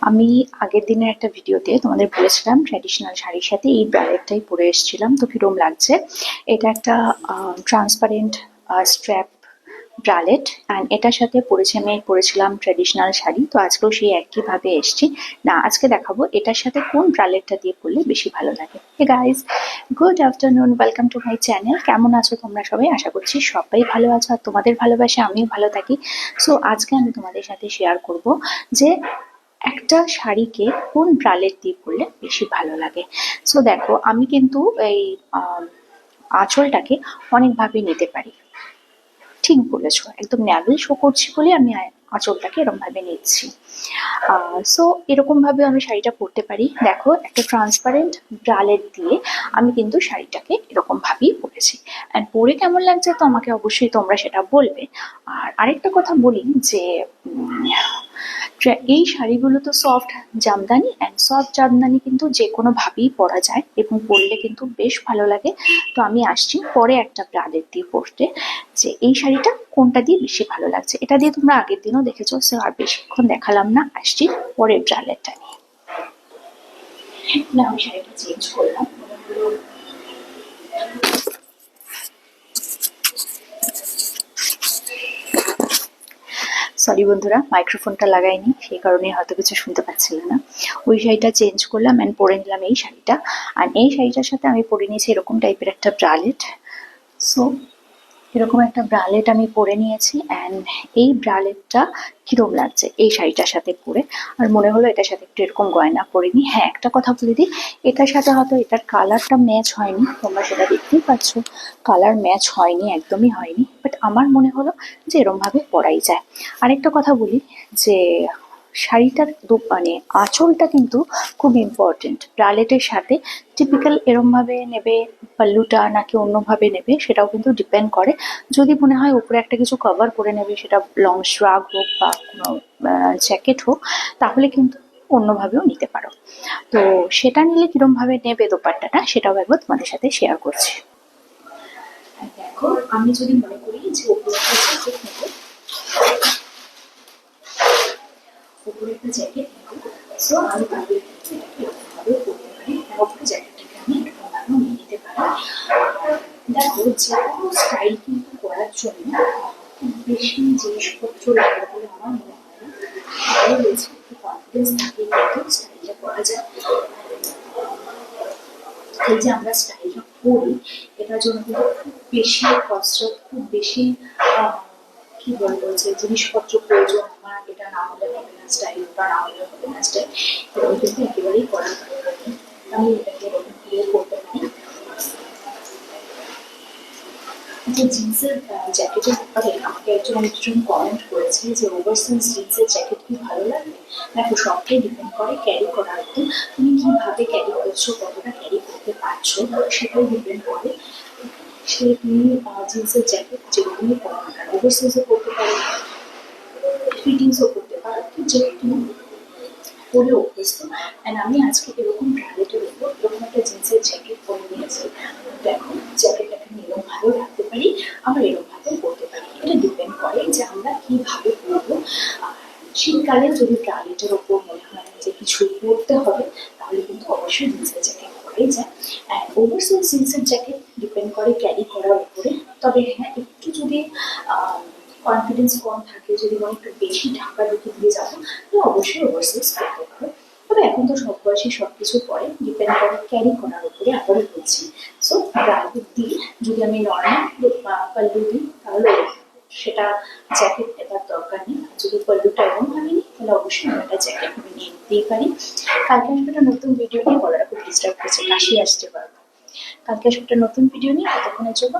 আমি আগের দিনের একটা ভিডিওতে তোমাদের বলেছিলাম ট্র্যাডিশনাল শাড়ির সাথে এই ব্রালেটটাই পরে এসেছিলাম, তো কিরম লাগছে। এটা একটা ট্রান্সপারেন্ট স্ট্র্যাপ ব্রালেট, অ্যান্ড এটার সাথে পরেছিলাম ট্র্যাডিশনাল শাড়ি। তো আজকেও সেই একইভাবে এসেছি। না, আজকে দেখাবো এটার সাথে কোন ব্রালেটটা দিয়ে পরলে বেশি ভালো লাগে। Hey guys, good afternoon, welcome to my channel. কেমন আছো তোমরা সবাই? আশা করছি সবাই ভালো আছো, আর তোমাদের ভালোবাসে আমিও ভালো থাকি। সো আজকে আমি তোমাদের সাথে শেয়ার করব যে একটা শাড়িকে কোন ব্রালেট দিয়ে পরলে বেশি ভালো লাগে। সো দেখো, আমি কিন্তু এই আঁচলটাকে অনেকভাবে নিতে পারি। ঠিক বলেছো, একদম ন্যাভেল শো করছি বলে আমি আঁচলটাকে এরকম ভাবে নিচ্ছি। সো এরকম ভাবে আমি শাড়িটা পরতে পারি। দেখো, একটা ট্রান্সপারেন্ট ব্রালেট দিয়ে আমি কিন্তু শাড়িটাকে এরকম ভাবেই পরেছি। অ্যান্ড পরে কেমন লাগছে তো আমাকে অবশ্যই তোমরা সেটা বলবে। আর আরেকটা কথা বলি যে এই শাড়িগুলো তো soft Jamdani, and soft Jamdani কিন্তু যে কোনো ভাবেই পরা যায় এবং পরলে কিন্তু বেশ ভালো লাগে। তো আমি আসছি পরে একটা ব্রালেট দিয়ে পরতে, যে এই শাড়িটা কোনটা দিয়ে বেশি ভালো লাগছে। এটা দিয়ে তোমরা আগের দিনও দেখেছো, সো আর বেশিক্ষণ দেখালাম না, আসছি পরের ব্রালেটটা নিয়ে। না, আমি শাড়িটা চেঞ্জ করলাম। সরি বন্ধুরা, মাইক্রোফোনটা লাগাইনি, সেই কারণে হয়তো কিছু শুনতে পাচ্ছিলে না। ওই শাড়িটা চেঞ্জ করলাম অ্যান্ড পরে নিলাম এই শাড়িটা। আর এই শাড়িটার সাথে আমি পরে নিয়েছি এরকম টাইপের একটা ব্রালেট। সো এরকম একটা ব্রালেট আমি পরে নিয়েছি, অ্যান্ড এই ব্রালেটটা কিরম লাগছে এই শাড়িটার সাথে পরে। আর মনে হলো এটার সাথে একটু এরকম গয়না পরে নি। হ্যাঁ, একটা কথা বলে দিই, এটার সাথে হয়তো এটার কালারটা ম্যাচ হয়নি, তোমরা সেটা দেখতেই পাচ্ছ, কালার ম্যাচ হয়নি, একদমই হয়নি। বাট আমার মনে হলো যে এরম ভাবে পরাই যায়। আরেকটা কথা বলি যে শাড়িটার মানে আঁচলটা কিন্তু খুব ইম্পর্টেন্ট ব্রালেটের সাথে। টিপিক্যাল এরম ভাবে নেবে পাল্লুটা নাকি অন্যভাবে নেবে সেটাও কিন্তু ডিপেন্ড করে। যদি মনে হয় উপরে একটা কিছু কভার করে নেবে, সেটা লং শ্রাগ হোক বা কোনো জ্যাকেট হোক, তাহলে কিন্তু অন্যভাবেও নিতে পারো। তো সেটা নিলে কিরম ভাবে নেবে দোপাট্টাটা, সেটাও একবার তোমাদের সাথে শেয়ার করছি। দেখো, আমি যদি মনে করি যে উপরে একটা জ্যাকেট নেবো, উপরে একটা জ্যাকেট নেবো, সো আমি তাদের ক্ষেত্রে এরকমভাবেও করতে পারি। উপরে জ্যাকেটটাকে আমি এরকমভাবেও নিয়ে নিতে পারি। দেখো, যে কোনো স্টাইল কিন্তু করার জন্য খুব বেশি জিনিসপত্র লাগে বলে আমার মনে হয় না। ভালো রয়েছে, একটু কনফিডেন্স থাকলে কিন্তু স্টাইলটা করা যায়। এই যে আমরা স্টাইলটা করি, এটার জন্য কিন্তু খুব বেশি কসরত, খুব বেশি কি বলবো যে জিনিসপত্র প্রয়োজন। আমার এটা না হলে হবে না স্টাইল, ওটা না হলে হবে না স্টাইল, এরকম কিন্তু একেবারেই করার দরকার নেই। আমি এটাকে এরকম ক্লিয়ার করতে পারি। যে জিন্সের জ্যাকেটের ব্যাপারে আমাকে একজন কমেন্ট করেছে যে ওভারসাইজ জিন্সের জ্যাকেট কি ভালো লাগে। দেখো, সবটাই ডিপেন্ড করে ক্যারি করার উপর। তুমি কিভাবে ক্যারি করছো, কতটা ক্যারি করতে পারছো, সেটাই ডিপেন্ড করে। সে তুমি জিন্সের জ্যাকেট যেরকমই পরো না কেন, ওভারসাইজও করতে পারো, ফিটিংসও করতে পারো, তো যেহেতু তুমি পরে অভ্যস্ত। অ্যান্ড আমি আজকে এরকম ব্র্যান্ডেটের উপর এরকম একটা জিন্সের জ্যাকেট পরে নিয়েছি। দেখো, জ্যাকেটটাকে আমি এরকম ভাবেও রাখতে পারি, আবার এরকম ভাবেও পরতে পারি। এটা ডিপেন্ড করে যে আমরা কিভাবে পরবো। শীতকালে যদি ব্র্যান্ডেটের ওপর মনে হয় যে কিছু পরতে হবে, তাহলে কিন্তু অবশ্যই জিন্সের জ্যাকেট পরাই যায়। অ্যান্ড ওভারসাইজ জিন্সের জ্যাকেট ডিপেন্ড করে ক্যারি করার উপরে। তবে হ্যাঁ, একটু যদি কনফিডেন্স কম থাকে, যদি মনে একটু বেশি ঢাকাঢুকি দিয়ে যাবো, তাহলে অবশ্যই ওভারসাইজ করতে পারো। তবে এখন তো সব বয়সে সব কিছু পরে, ডিপেন্ড করে ক্যারি করার উপরে। আবারও বলছি, সো ব্রালেট দিয়ে যদি আমি নর্মাল পাল্লু দিই, তাহলে সেটা জ্যাকেট নেবার দরকার নেই। যদি পাল্লুটা এমন ভাবে নিই, তাহলে অবশ্যই আমি একটা জ্যাকেট আমি নিয়ে নিতেই পারি। কালকে আসবে একটা নতুন ভিডিও নিয়ে, বলার খুব ডিস্টার্ব করছে, কাশি আসতে পারবো। কালকে আসবে একটা নতুন ভিডিও নিয়ে, ততক্ষণের জন্য